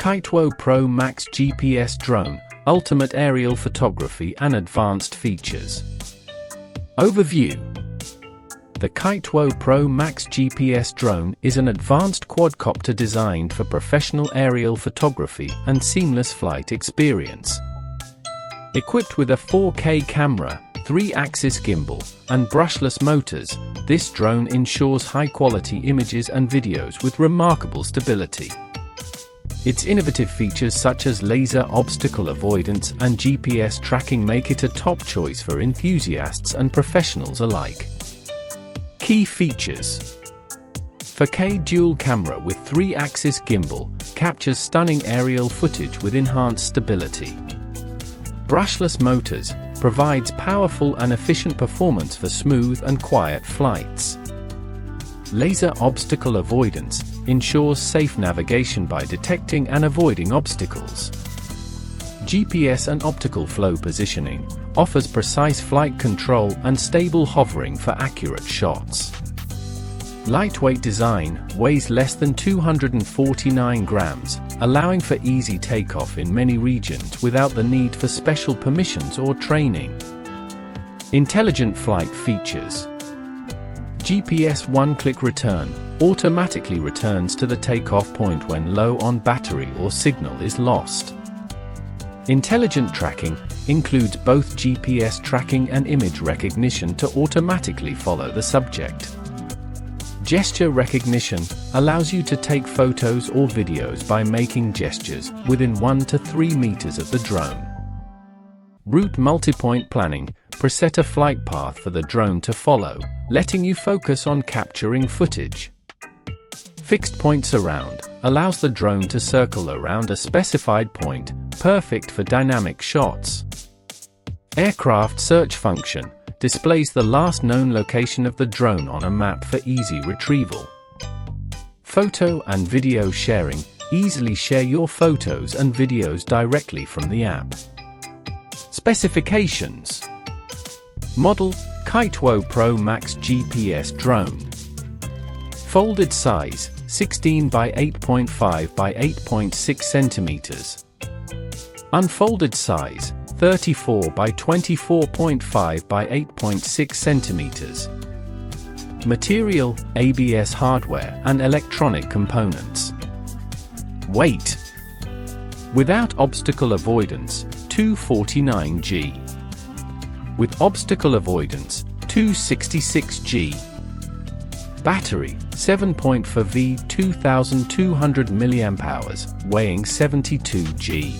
Quadcopter Pro Max GPS Drone, Ultimate Aerial Photography and Advanced Features. Overview. The Quadcopter Pro Max GPS drone is an advanced quadcopter designed for professional aerial photography and seamless flight experience. Equipped with a 4K camera, 3-axis gimbal, and brushless motors, this drone ensures high-quality images and videos with remarkable stability. Its innovative features such as laser obstacle avoidance and GPS tracking make it a top choice for enthusiasts and professionals alike. Key features: 4K dual camera with 3-axis gimbal, captures stunning aerial footage with enhanced stability. Brushless motors, provides powerful and efficient performance for smooth and quiet flights. Laser obstacle avoidance, ensures safe navigation by detecting and avoiding obstacles. GPS and optical flow positioning, offers precise flight control and stable hovering for accurate shots. Lightweight design, weighs less than 249 grams, allowing for easy takeoff in many regions without the need for special permissions or training. Intelligent flight features. GPS one-click return, automatically returns to the takeoff point when low on battery or signal is lost. Intelligent tracking, includes both GPS tracking and image recognition to automatically follow the subject. Gesture recognition, allows you to take photos or videos by making gestures within 1 to 3 meters of the drone. Route multipoint planning, preset a flight path for the drone to follow, letting you focus on capturing footage. Fixed point surround, allows the drone to circle around a specified point, perfect for dynamic shots. Aircraft search function, displays the last known location of the drone on a map for easy retrieval. Photo and video sharing, easily share your photos and videos directly from the app. Specifications. Model, Quadcopter Pro Max GPS drone. Folded size, 16 by 8.5 by 8.6 centimeters. Unfolded size, 34 by 24.5 by 8.6 centimeters. Material, ABS hardware and electronic components. Weight. Without obstacle avoidance, 249 g. With obstacle avoidance, 266 g. Battery, 7.4V 2200 mAh, weighing 72 g.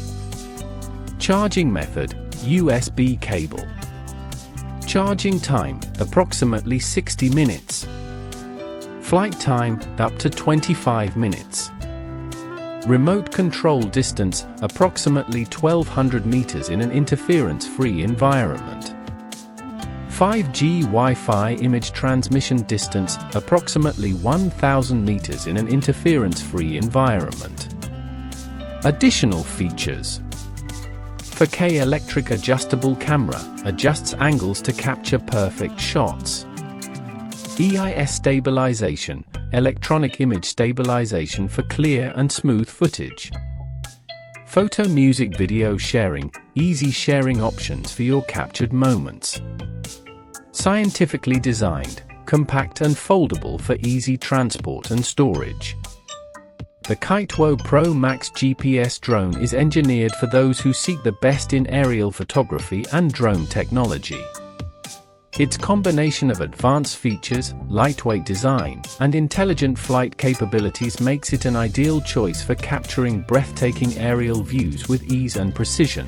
Charging method, USB cable. Charging time, approximately 60 minutes. Flight time, up to 25 minutes. Remote control distance, approximately 1200 meters in an interference-free environment. 5G Wi-Fi image transmission distance, approximately 1000 meters in an interference-free environment. Additional features. 4K electric adjustable camera, adjusts angles to capture perfect shots. EIS stabilization, electronic image stabilization for clear and smooth footage. Photo music video sharing, easy sharing options for your captured moments. Scientifically designed, compact and foldable for easy transport and storage. The Quadcopter Pro Max GPS drone is engineered for those who seek the best in aerial photography and drone technology. Its combination of advanced features, lightweight design, and intelligent flight capabilities makes it an ideal choice for capturing breathtaking aerial views with ease and precision.